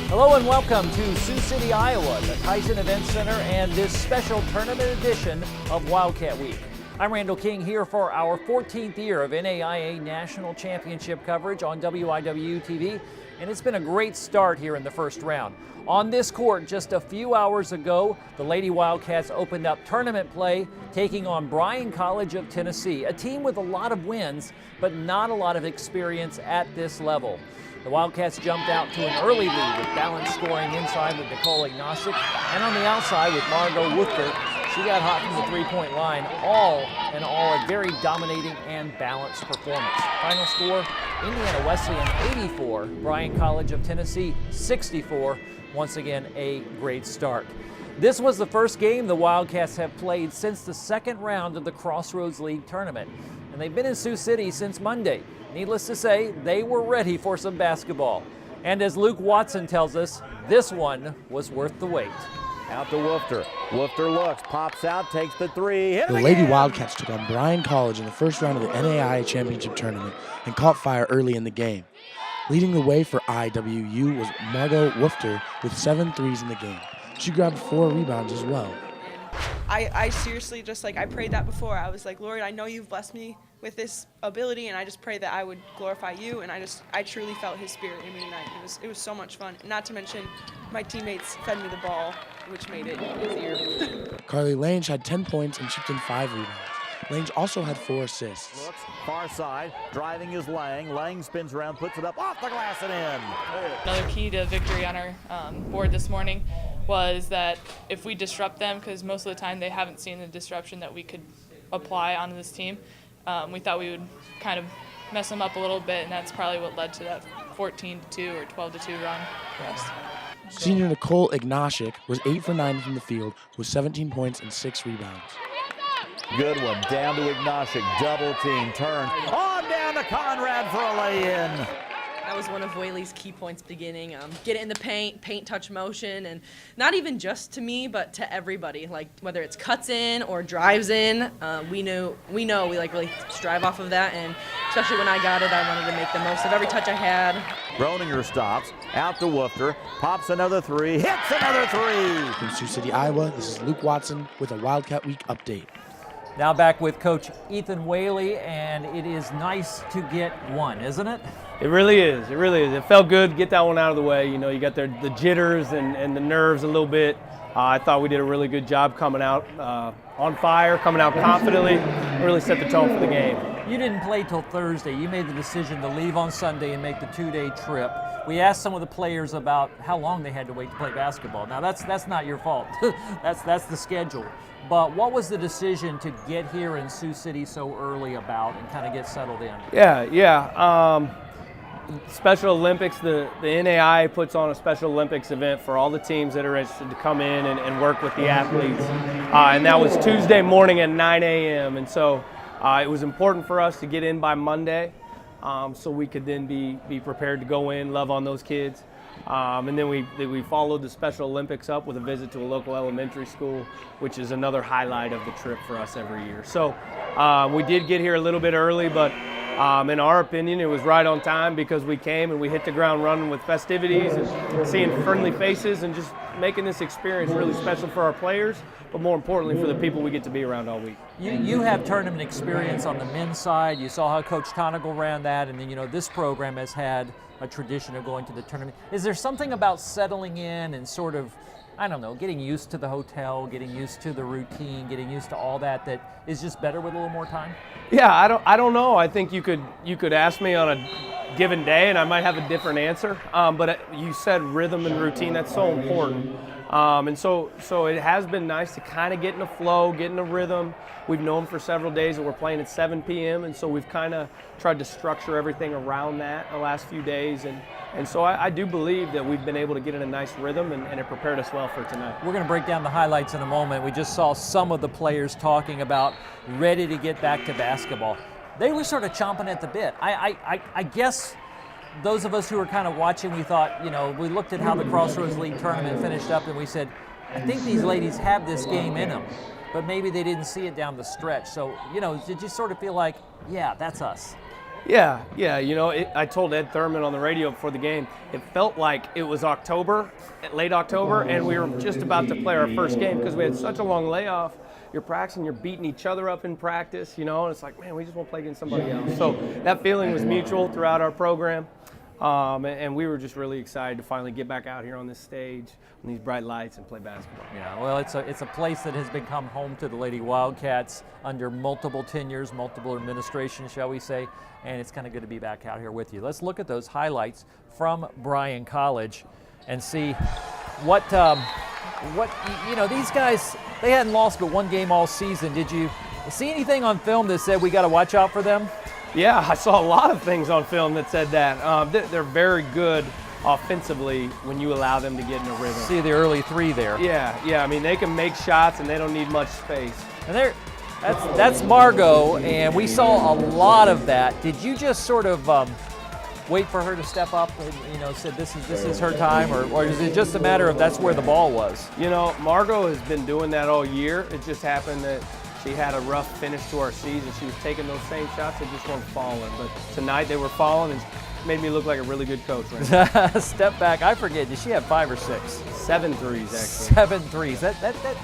Hello and welcome to Sioux City, Iowa, the Tyson Event Center, and this special tournament edition of Wildcat Week. I'm Randall King here for our 14th year of NAIA National Championship coverage on WIW TV, and it's been a great start here in the first round. On this court just a few hours ago, the Lady Wildcats opened up tournament play, taking on Bryan College of Tennessee, a team with a lot of wins, but not a lot of experience at this level. The Wildcats jumped out to an early lead with balanced scoring inside with Nicole Ignacic, and on the outside with Margot Woofter. She got hot from the three-point line. All in all, a very dominating and balanced performance. Final score, Indiana Wesleyan 84, Bryan College of Tennessee 64. Once again, a great start. This was the first game the Wildcats have played since the second round of the Crossroads League tournament, and they've been in Sioux City since Monday. Needless to say, they were ready for some basketball. And as Luke Watson tells us, this one was worth the wait. Out to Woofter. Woofter looks, pops out, takes the three. Hit it The Lady again. Wildcats took on Bryan College in the first round of the NAIA Championship Tournament and caught fire early in the game. Leading the way for IWU was Margot Woofter with 7 threes in the game. She grabbed 4 rebounds as well. I seriously just I prayed that before. I was like, Lord, I know you've blessed me with this ability, and I just pray that I would glorify you, and I truly felt his spirit in me tonight. It was so much fun. Not to mention my teammates fed me the ball, which made it easier. Carly Lange had 10 points and chipped in 5 rebounds. Lange also had 4 assists. Looks, far side, driving is Lang. Lang spins around, puts it up, off the glass and in. Another key to victory on our board this morning was that if we disrupt them, because most of the time they haven't seen the disruption that we could apply onto this team, we thought we would kind of mess them up a little bit, and that's probably what led to that 14-2 or 12-2 run for us. Senior Nicole Ignacic was 8 for 9 from the field with 17 points and 6 rebounds. Good one, down to Ignacic, double team, turn, on down to Conrad for a lay-in. That was one of Whaley's key points beginning. Get it in the paint touch motion, and not even just to me, but to everybody. Like whether it's cuts in or drives in, we know we really strive off of that, and especially when I got it, I wanted to make the most of every touch I had. Groninger stops, out to Woofter, pops another three, hits another three. From Sioux City, Iowa, this is Luke Watson with a Wildcat Week update. Now back with Coach Ethan Whaley, and it is nice to get one, isn't it? It really is. It really is. It felt good to get that one out of the way. You know, you got the jitters and the nerves a little bit. I thought we did a really good job coming out on fire, coming out confidently, really set the tone for the game. You didn't play till Thursday. You made the decision to leave on Sunday and make the 2-day trip. We asked some of the players about how long they had to wait to play basketball. Now that's not your fault. that's the schedule. But what was the decision to get here in Sioux City so early about and kind of get settled in? Yeah. Special Olympics, the NAIA puts on a Special Olympics event for all the teams that are interested to come in and work with the athletes. And that was Tuesday morning at 9 a.m. And so it was important for us to get in by Monday so we could then be prepared to go in, love on those kids. And then we followed the Special Olympics up with a visit to a local elementary school, which is another highlight of the trip for us every year. So we did get here a little bit early, but in our opinion, it was right on time because we came and we hit the ground running with festivities and seeing friendly faces and just making this experience really special for our players, but more importantly for the people we get to be around all week. You have tournament experience on the men's side. You saw how Coach Tonagel ran that, and then this program has had a tradition of going to the tournament. Is there something about settling in and sort of, I don't know, getting used to the hotel, getting used to the routine, getting used to all that is just better with a little more time? Yeah, I don't know. I think you could ask me on a given day and I might have a different answer. But you said rhythm and routine, that's so important. And so it has been nice to kind of get in a flow, get in a rhythm. We've known for several days that we're playing at 7 p.m. and so we've kind of tried to structure everything around that the last few days. And so I do believe that we've been able to get in a nice rhythm and it prepared us well for tonight. We're going to break down the highlights in a moment. We just saw some of the players talking about ready to get back to basketball. They were sort of chomping at the bit. I guess those of us who were kind of watching, we thought, we looked at how the Crossroads League tournament finished up and we said, I think these ladies have this game in them, but maybe they didn't see it down the stretch. So, did you sort of feel like, yeah, that's us? Yeah. I told Ed Thurman on the radio before the game, it felt like it was October, late October, and we were just about to play our first game because we had such a long layoff. You're practicing, you're beating each other up in practice, and it's like, man, we just want to play against somebody else. So that feeling was mutual throughout our program, and we were just really excited to finally get back out here on this stage on these bright lights and play basketball. Yeah, well, it's a place that has become home to the Lady Wildcats under multiple tenures, multiple administrations, shall we say, and it's kind of good to be back out here with you. Let's look at those highlights from Bryan College and see what these guys, they hadn't lost but one game all season. Did you see anything on film that said we got to watch out for them? Yeah, I saw a lot of things on film that said that. They're very good offensively when you allow them to get in a rhythm. See the early three there. Yeah. I mean, they can make shots and they don't need much space. And that's Margot, and we saw a lot of that. Did you just sort of wait for her to step up and said this is her time, or is it just a matter of that's where the ball was? Margot has been doing that all year. It just happened that she had a rough finish to our season. She was taking those same shots, they just weren't falling. But tonight they were falling and made me look like a really good coach. Right? Step back. I forget. Did she have 5 or 6? 7 threes, actually. 7 threes. That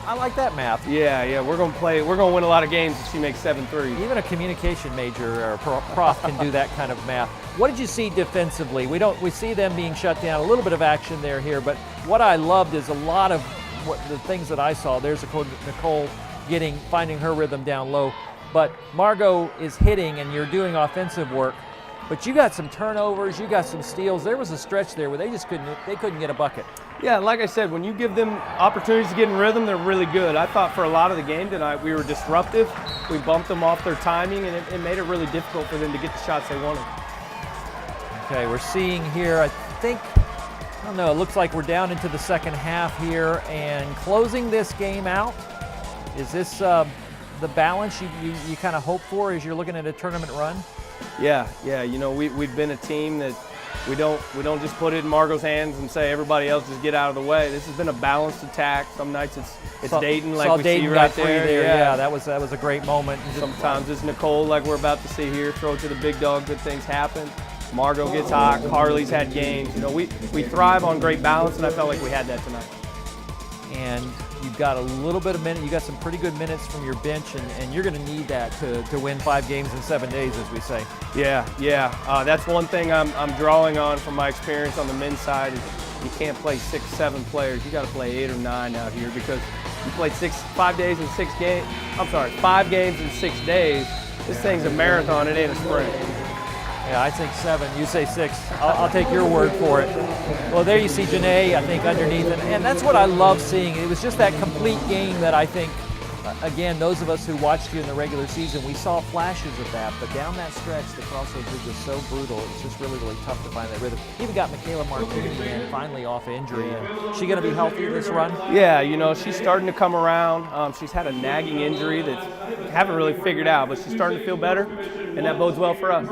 I like that math. Yeah. We're gonna win a lot of games if she makes 7 threes. Even a communication major or prof can do that kind of math. What did you see defensively? We see them being shut down. A little bit of action here, but what I loved is a lot of the things that I saw. There's Nicole finding her rhythm down low, but Margot is hitting, and you're doing offensive work. But you got some turnovers, you got some steals. There was a stretch there where they couldn't get a bucket. Yeah, like I said, when you give them opportunities to get in rhythm, they're really good. I thought for a lot of the game tonight we were disruptive. We bumped them off their timing, and it made it really difficult for them to get the shots they wanted. Okay, we're seeing here, I don't know, it looks like we're down into the second half here, and closing this game out. Is this the balance you kind of hope for as you're looking at a tournament run? Yeah. We've been a team that we don't just put it in Margot's hands and say everybody else just get out of the way. This has been a balanced attack. Some nights it's Dayton like we see right there. Yeah, that was a great moment. Sometimes it's Nicole like we're about to see here. Throw it to the big dog. Good things happen. Margot gets hot. Harley's had games. We thrive on great balance, and I felt like we had that tonight. And you've got a little bit of minute. You got some pretty good minutes from your bench, and you're going to need that to win 5 games in 7 days, as we say. Yeah. That's one thing I'm drawing on from my experience on the men's side is you can't play 6, 7 players. You got to play 8 or 9 out here because you play 5 games in 6 days. 5 games in 6 days. This thing's a marathon. It ain't a sprint. Yeah, I think 7. You say 6. I'll take your word for it. Well, there you see Janae, I think, underneath. And that's what I love seeing. It was just that complete game that I think, again, those of us who watched you in the regular season, we saw flashes of that. But down that stretch, the crossover was just so brutal. It's just really, really tough to find that rhythm. Even got Michaela Martini in, finally off injury. And she going to be healthy this run? Yeah, she's starting to come around. She's had a nagging injury that haven't really figured out, but she's starting to feel better, and that bodes well for us.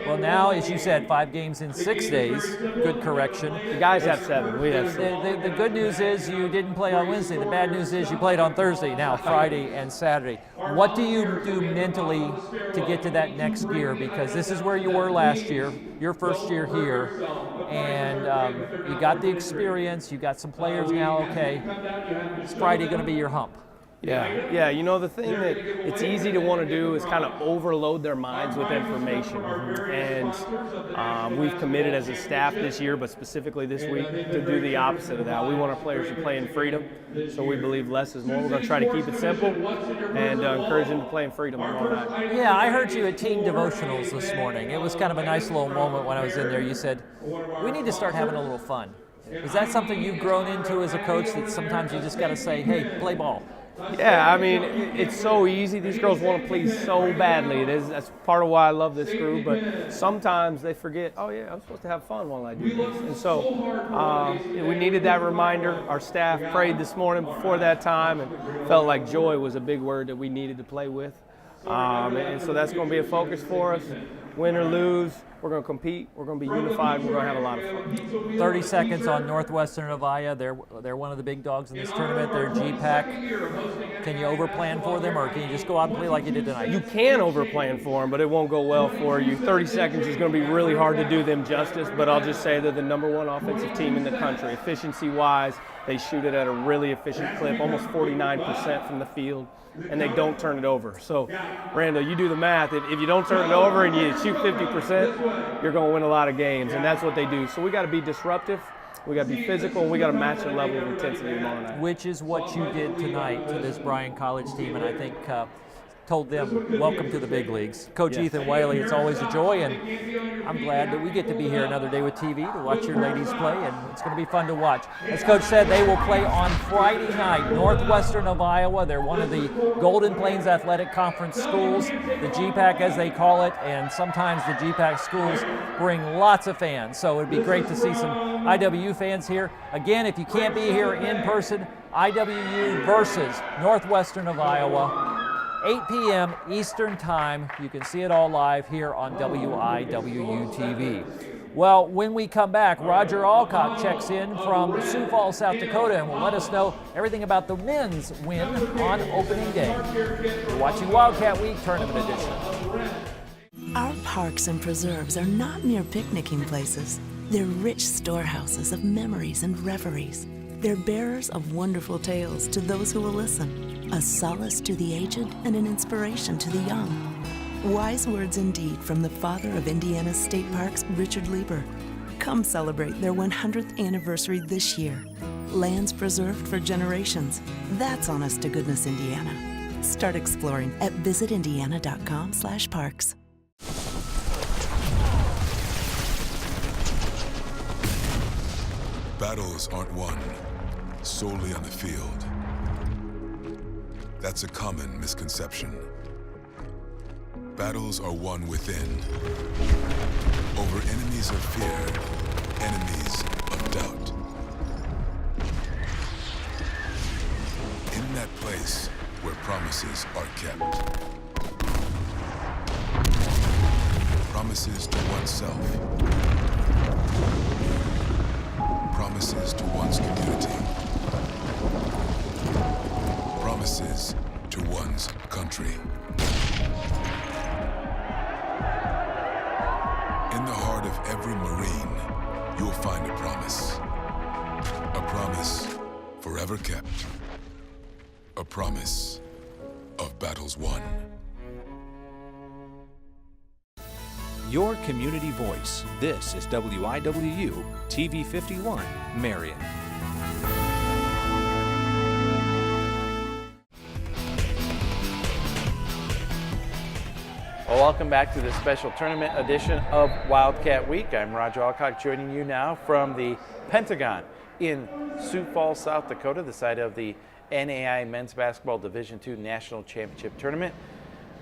Well, now, as you said, 5 games in 6 days. Good correction. The guys have 7. We have 7. The good news is you didn't play on Wednesday. The bad news is you played on Thursday, now Friday and Saturday. What do you do mentally to get to that next gear? Because this is where you were last year, your first year here, and you got the experience. You got some players now. Okay, is Friday going to be your hump? Yeah. The thing that it's easy to want to do is kind of overload their minds with information. And we've committed as a staff this year, but specifically this week, to do the opposite of that. We want our players to play in freedom, so we believe less is more. We're going to try to keep it simple and encourage them to play in freedom all night. Yeah, I heard you at team devotionals this morning. It was kind of a nice little moment when I was in there. You said, we need to start having a little fun. Is that something you've grown into as a coach, that sometimes you just got to say, hey, play ball? Yeah, it's so easy. These girls want to please so badly. That's part of why I love this group. But sometimes they forget, oh yeah, I'm supposed to have fun while I do this. And so we needed that reminder. Our staff prayed this morning before that time and felt like joy was a big word that we needed to play with. And so that's going to be a focus for us. Win or lose, we're going to compete, we're going to be unified, we're going to have a lot of fun. 30 seconds on Northwestern Avaya. They're one of the big dogs in this tournament. They're GPAC. Can you overplan for them, or can you just go out and play like you did tonight? You can overplan for them, but it won't go well for you. 30 seconds is going to be really hard to do them justice, but I'll just say they're the #1 offensive team in the country. Efficiency-wise, they shoot it at a really efficient clip, almost 49% from the field, and they don't turn it over. So, Randall, you do the math. If you don't turn it over and you shoot 50%, you're going to win a lot of games, and that's what they do. So we got to be disruptive, we got to be physical, and we got to match the level of intensity tomorrow night. Which is what you did tonight to this Bryan College team, and I think told them, welcome to the big leagues. Coach Ethan Whaley, it's always a joy, and I'm glad that we get to be here another day with TV to watch your ladies play, and it's going to be fun to watch. As Coach said, they will play on Friday night, Northwestern of Iowa. They're one of the Golden Plains Athletic Conference schools, the GPAC as they call it, and sometimes the GPAC schools bring lots of fans, so it'd be great to see some IWU fans here. Again, if you can't be here in person, IWU versus Northwestern of Iowa, 8 p.m. Eastern Time. You can see it all live here on WIWU TV. Well, when we come back, Roger Alcock checks in from Sioux Falls, South Dakota, and will let us know everything about the men's win on opening day. You're watching Wildcat Week Tournament Edition. Our parks and preserves are not mere picnicking places. They're rich storehouses of memories and reveries. They're bearers of wonderful tales to those who will listen, a solace to the aged and an inspiration to the young. Wise words indeed from the father of Indiana's state parks, Richard Lieber. Come celebrate their 100th anniversary this year. Lands preserved for generations. That's honest to goodness Indiana. Start exploring at visitindiana.com/parks. Battles aren't won solely on the field. That's a common misconception. Battles are won within, over enemies of fear, enemies of doubt. In that place where promises are kept. Promises to oneself. Promises to one's community. Promises to one's country. In the heart of every Marine, you'll find a promise. A promise forever kept. A promise of battles won. Your community voice. This is WIWU TV 51, Marion. Well, welcome back to this special tournament edition of Wildcat Week. I'm Roger Alcock, joining you now from the Pentagon in Sioux Falls, South Dakota, the site of the NAI Men's Basketball Division II National Championship Tournament.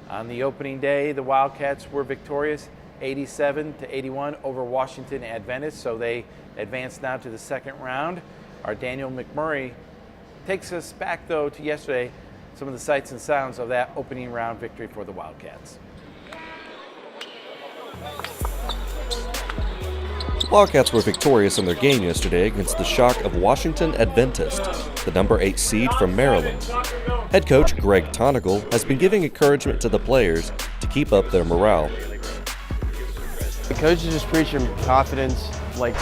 On the opening day, the Wildcats were victorious 87-81 over Washington Adventist, so they advance now to the second round. Our Daniel McMurray takes us back, though, to yesterday, some of the sights and sounds of that opening round victory for the Wildcats. The Wildcats were victorious in their game yesterday against the shock of Washington Adventist, the number 8 seed from Maryland. Head coach Greg Tonagel has been giving encouragement to the players to keep up their morale. The coach is just preaching confidence, like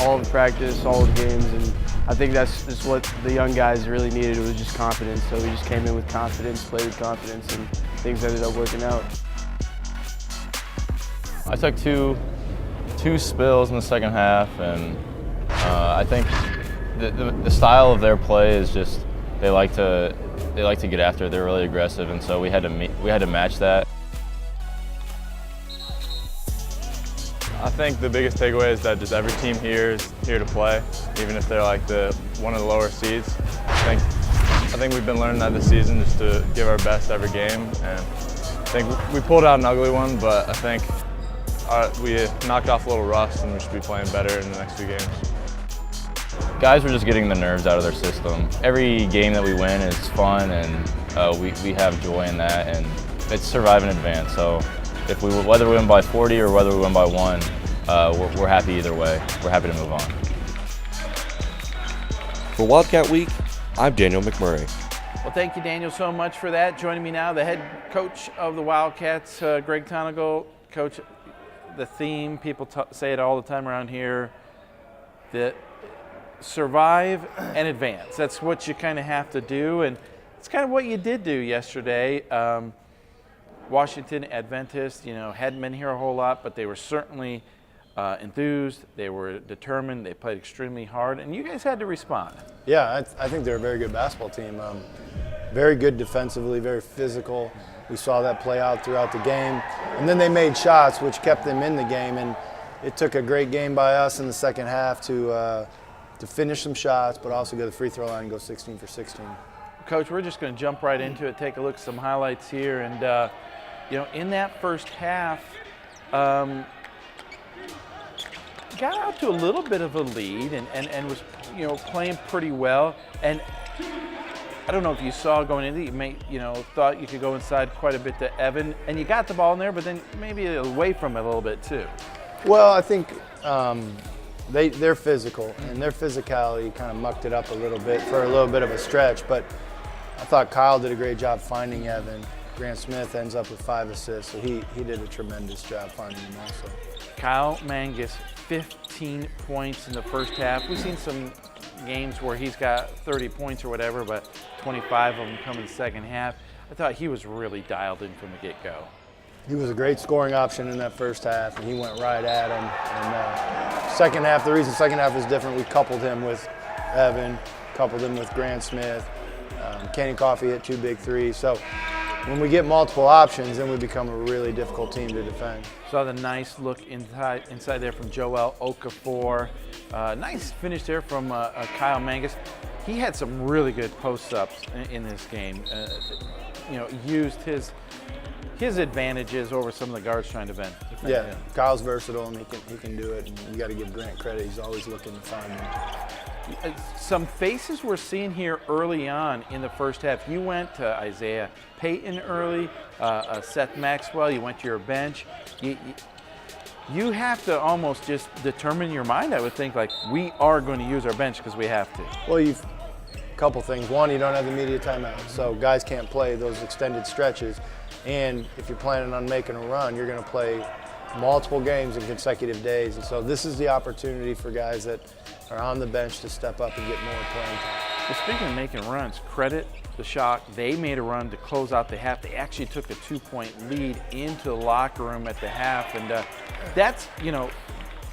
all the practice, all the games, and I think that's just what the young guys really needed. It was just confidence. So we just came in with confidence, played with confidence, and things ended up working out. I took two spills in the second half, and I think the style of their play is just they like to get after it. They're really aggressive, and so we had to match that. I think the biggest takeaway is that just every team here is here to play, even if they're like one of the lower seeds. I think we've been learning that this season, just to give our best every game, and I think we pulled out an ugly one, but I think we knocked off a little rust, and we should be playing better in the next few games. Guys were just getting the nerves out of their system. Every game that we win is fun, and we have joy in that, and it's survive and advance. So whether we win by 40 or whether we win by 1, we're happy either way. We're happy to move on. For Wildcat Week, I'm Daniel McMurray. Well, thank you, Daniel, so much for that. Joining me now, the head coach of the Wildcats, Greg Tonagel. Coach, the theme, people say it all the time around here, that survive and advance. That's what you kind of have to do, and it's kind of what you did do yesterday. Washington Adventist, hadn't been here a whole lot, but they were certainly enthused. They were determined. They played extremely hard, and you guys had to respond. Yeah, I think they're a very good basketball team. Very good defensively, very physical. We saw that play out throughout the game. And then they made shots, which kept them in the game. And it took a great game by us in the second half to finish some shots, but also go to the free throw line and go 16 for 16. Coach, we're just going to jump right into it, take a look at some highlights here. And, in that first half, got out to a little bit of a lead and was, playing pretty well. And I don't know if you saw going into it, you thought you could go inside quite a bit to Evan, and you got the ball in there, but then maybe away from it a little bit too. Well, I think they're physical, and their physicality kind of mucked it up a little bit for a little bit of a stretch, but I thought Kyle did a great job finding Evan. Grant Smith ends up with 5 assists, so he did a tremendous job finding him also. Kyle Mangus, 15 points in the first half. We've seen some games where he's got 30 points or whatever, but 25 of them come in the second half. I thought he was really dialed in from the get-go. He was a great scoring option in that first half, and he went right at him. And second half, the reason second half was different, we coupled him with Evan, coupled him with Grant Smith. Kenny Coffey hit 2 big threes. So when we get multiple options, then we become a really difficult team to defend. Saw the nice look inside there from Joel Okafor. Nice finish there from Kyle Mangus. He had some really good post-ups in this game. Used his advantages over some of the guards trying to defend Yeah, him. Kyle's versatile and he can do it. And you got to give Grant credit. He's always looking to find them. Some faces we're seeing here early on in the first half. You went to Isaiah Payton early, Seth Maxwell. You went to your bench. You have to almost just determine in your mind, I would think, like, we are going to use our bench because we have to. Well, a couple things. One, you don't have the media timeout, so guys can't play those extended stretches. And if you're planning on making a run, you're going to play multiple games in consecutive days. And so this is the opportunity for guys that are on the bench to step up and get more playing time. Well, speaking of making runs, credit the Shock. They made a run to close out the half. They actually took a 2-point lead into the locker room at the half. And that's,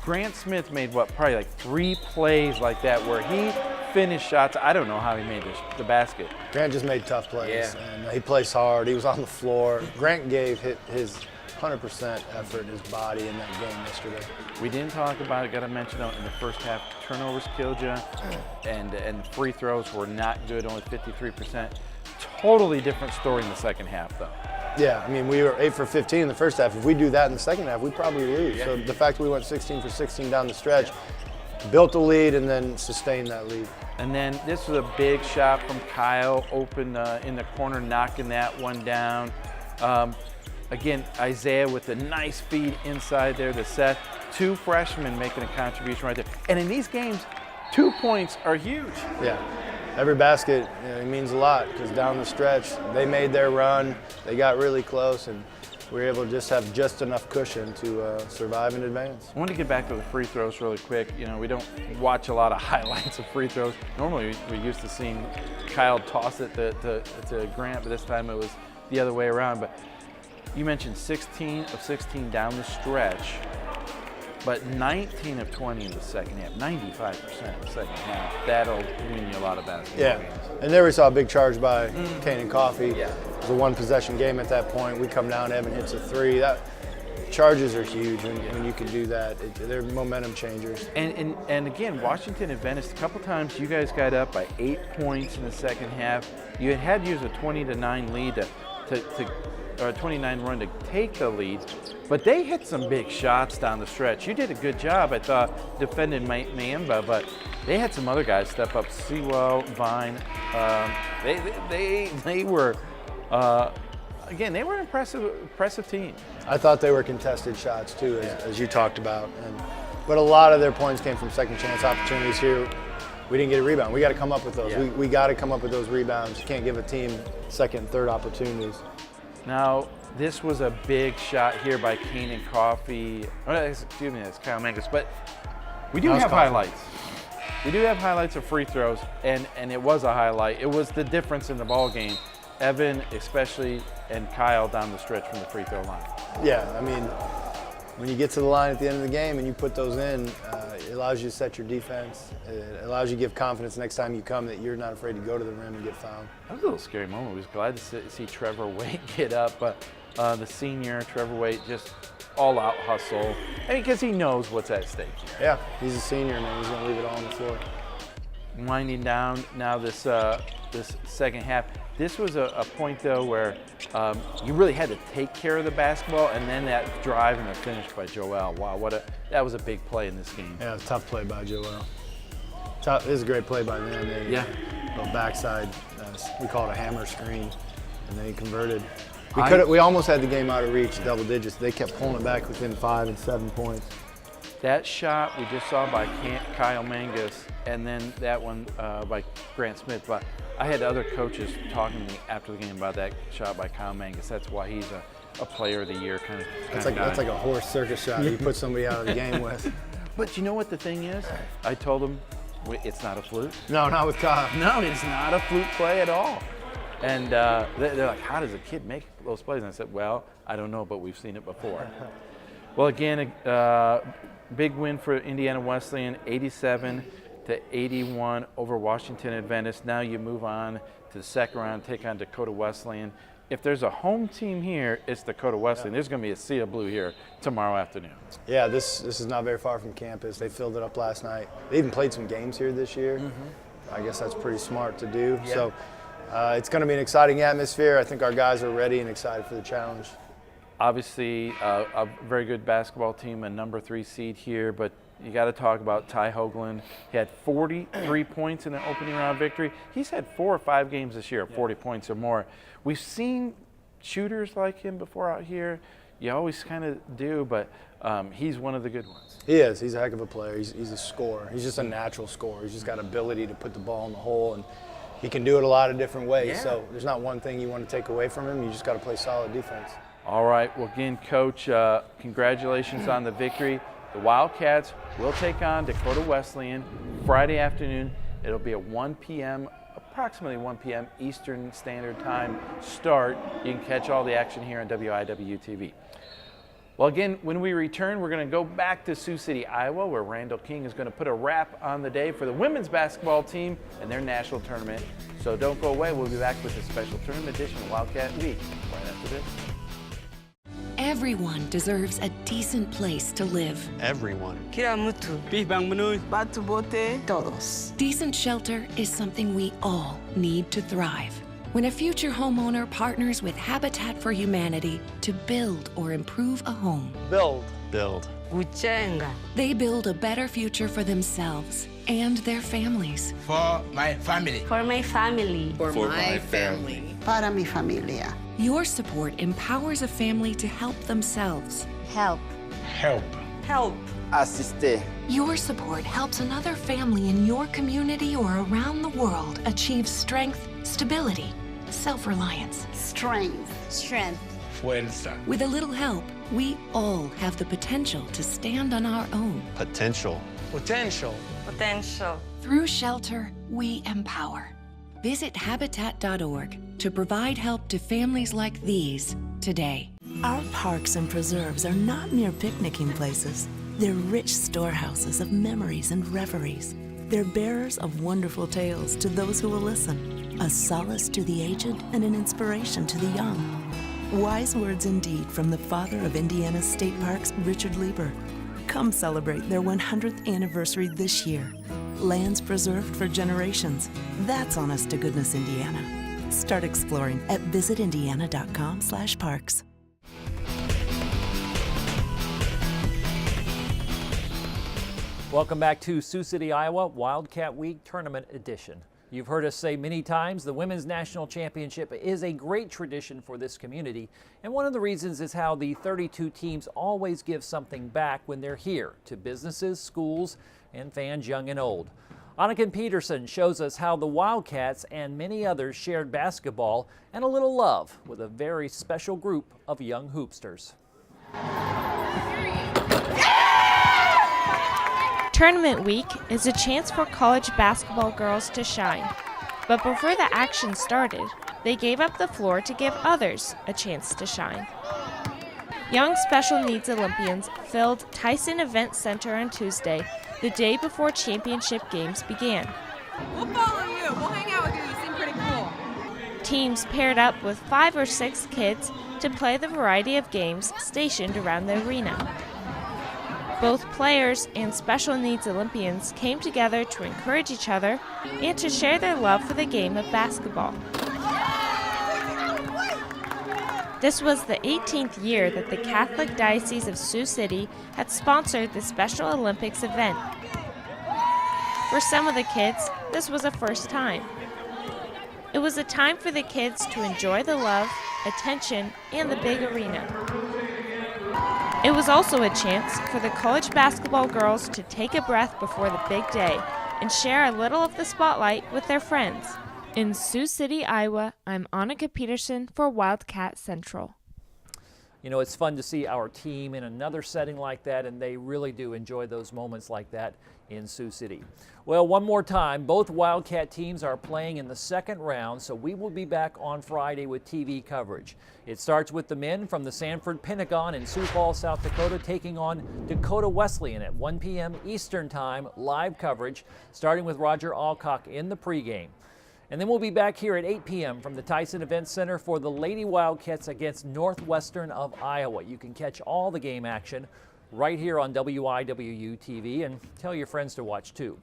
Grant Smith made probably like 3 plays like that where he finished shots. I don't know how he made the basket. Grant just made tough plays. Yeah. And he plays hard. He was on the floor. Grant gave his 100% effort, his body in that game yesterday. We didn't talk about it, got to mention it in the first half. Turnovers killed you, and free throws were not good, only 53%. Totally different story in the second half, though. Yeah, I mean, we were 8 for 15 in the first half. If we do that in the second half, we'd probably lose. Yeah. So the fact that we went 16 for 16 down the stretch, built a lead and then sustained that lead. And then this was a big shot from Kyle, open in the corner, knocking that one down. Again, Isaiah with a nice feed inside there to Seth. 2 freshmen making a contribution right there. And in these games, 2 points are huge. Yeah, every basket it means a lot because down the stretch, they made their run, they got really close, and we were able to just have just enough cushion to survive and advance. I want to get back to the free throws really quick. We don't watch a lot of highlights of free throws. Normally, we're used to seeing Kyle toss it to Grant, but this time it was the other way around. But you mentioned 16 of 16 down the stretch, but 19 of 20 in the second half, 95% in the second half. That'll win you a lot of basketball games. And there we saw a big charge by Kane and Coffey. Yeah. It was a 1-possession game at that point. We come down, Evan hits a 3. Charges are huge when you can do that. They're momentum changers. And again, Washington Adventist, a couple times you guys got up by 8 points in the second half. You had to use a 20-9 lead or a 29 run to take the lead, but they hit some big shots down the stretch. You did a good job, I thought, defending Mayimba, but they had some other guys step up. Sewell, Vine, they were again, they were an impressive team. I thought they were contested shots too, as you talked about. But a lot of their points came from second chance opportunities here. We didn't get a rebound. We got to come up with those. Yeah. We got to come up with those rebounds. You can't give a team second and third opportunities. Now, this was a big shot here by Kanan Coffey. Oh, excuse me, that's Kyle Mangus. But we do have highlights. We do have highlights of free throws, and it was a highlight. It was the difference in the ball game. Evan, especially, and Kyle down the stretch from the free throw line. Yeah, I mean, when you get to the line at the end of the game and you put those in, it allows you to set your defense. It allows you to give confidence next time you come that you're not afraid to go to the rim and get fouled. That was a little scary moment. We was glad to see Trevor Waite get up, but the senior, Trevor Waite, just all-out hustle. I mean, because he knows what's at stake here. Yeah, he's a senior, man. He's going to leave it all on the floor. Winding down now this second half. This was a point, though, where you really had to take care of the basketball, and then that drive and the finish by Joel. Wow, that was a big play in this game. Yeah, tough play by Joel. This is a great play by them. Little backside, we call it a hammer screen, and then he converted. We almost had the game out of reach, double digits. They kept pulling it back within 5 and 7 points. That shot we just saw by Kyle Mangus, and then that one by Grant Smith. But I had other coaches talking to me after the game about that shot by Kyle Mangus. That's why he's a player of the year kind of guy. That's like a horse circus shot you put somebody out of the game with. But you know what the thing is? I told him it's not a fluke. No, not with Kyle. No, it's not a fluke play at all. And they're like, how does a kid make those plays? And I said, well, I don't know, but we've seen it before. Well, again, big win for Indiana Wesleyan, 87-81 over Washington Adventist. Now you move on to the second round, take on Dakota Wesleyan. If there's a home team here, it's Dakota Wesleyan. There's going to be a sea of blue here tomorrow afternoon. Yeah, this is not very far from campus. They filled it up last night. They even played some games here this year. I guess that's pretty smart to do. Yeah. So it's going to be an exciting atmosphere. I think our guys are ready and excited for the challenge. Obviously, a very good basketball team, a number 3 seed here, but you got to talk about Ty Hoagland. He had 43 points in the opening round victory. He's had 4 or 5 games this year, 40 points or more. We've seen shooters like him before out here. You always kind of do, but he's one of the good ones. He is. He's a heck of a player. He's a scorer. He's just a natural scorer. He's just got ability to put the ball in the hole, and he can do it a lot of different ways. Yeah. So there's not one thing you want to take away from him. You just got to play solid defense. All right. Well, again, Coach, congratulations on the victory. The Wildcats will take on Dakota Wesleyan Friday afternoon. It'll be a 1 p.m., approximately 1 p.m. Eastern Standard Time start. You can catch all the action here on WIW-TV. Well, again, when we return, we're going to go back to Sioux City, Iowa, where Randall King is going to put a wrap on the day for the women's basketball team and their national tournament. So don't go away. We'll be back with a special tournament edition of Wildcat Week right after this. Everyone deserves a decent place to live. Everyone. Decent shelter is something we all need to thrive. When a future homeowner partners with Habitat for Humanity to build or improve a home, Build. they build a better future for themselves and their families. For my family. For my family. For my family. Para mi familia. Your support empowers a family to help themselves. Help. Help. Help. Assiste. Your support helps another family in your community or around the world achieve strength, stability, self-reliance. Strength. Fuerza. With a little help, we all have the potential to stand on our own. Potential. Through shelter, we empower. Visit Habitat.org to provide help to families like these today. Our parks and preserves are not mere picnicking places. They're rich storehouses of memories and reveries. They're bearers of wonderful tales to those who will listen, a solace to the aged and an inspiration to the young. Wise words indeed from the father of Indiana's state parks, Richard Lieber. Come celebrate their 100th anniversary this year. Lands preserved for generations. That's honest to goodness, Indiana. Start exploring at visitindiana.com/parks. Welcome back to Sioux City, Iowa, Wildcat Week Tournament Edition. You've heard us say many times the Women's National Championship is a great tradition for this community, and one of the reasons is how the 32 teams always give something back when they're here to businesses, schools, and fans young and old. Annika Peterson shows us how the Wildcats and many others shared basketball and a little love with a very special group of young hoopsters. Tournament week is a chance for college basketball girls to shine. But before the action started, they gave up the floor to give others a chance to shine. Young special needs Olympians filled Tyson Event Center on Tuesday, the day before championship games began. We'll follow you. We'll hang out with you. You seem pretty cool. Teams paired up with 5 or 6 kids to play the variety of games stationed around the arena. Both players and special needs Olympians came together to encourage each other and to share their love for the game of basketball. This was the 18th year that the Catholic Diocese of Sioux City had sponsored the Special Olympics event. For some of the kids, this was a first time. It was a time for the kids to enjoy the love, attention, and the big arena. It was also a chance for the college basketball girls to take a breath before the big day and share a little of the spotlight with their friends. In Sioux City, Iowa, I'm Annika Peterson for Wildcat Central. You know, it's fun to see our team in another setting like that, and they really do enjoy those moments like that in Sioux City. Well, one more time, both Wildcat teams are playing in the second round, so we will be back on Friday with TV coverage. It starts with the men from the Sanford Pentagon in Sioux Falls, South Dakota, taking on Dakota Wesleyan at 1 p.m. Eastern Time, live coverage, starting with Roger Alcock in the pregame. And then we'll be back here at 8 p.m. from the Tyson Event Center for the Lady Wildcats against Northwestern of Iowa. You can catch all the game action right here on WIWU TV, and tell your friends to watch too.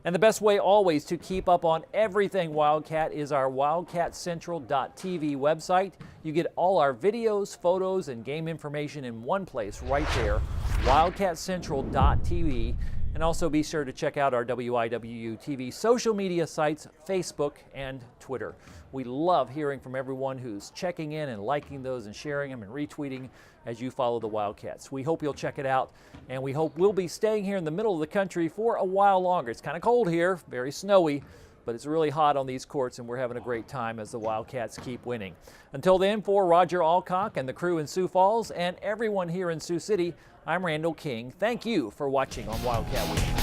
And the best way always to keep up on everything Wildcat is our wildcatcentral.tv website. You get all our videos, photos, and game information in one place right there, wildcatcentral.tv. And also be sure to check out our WIWU TV social media sites, Facebook and Twitter. We love hearing from everyone who's checking in and liking those and sharing them and retweeting as you follow the Wildcats. We hope you'll check it out, and we hope we'll be staying here in the middle of the country for a while longer. It's kind of cold here, very snowy, but it's really hot on these courts, and we're having a great time as the Wildcats keep winning. Until then, for Roger Alcock and the crew in Sioux Falls and everyone here in Sioux City, I'm Randall King. Thank you for watching on Wildcat Week.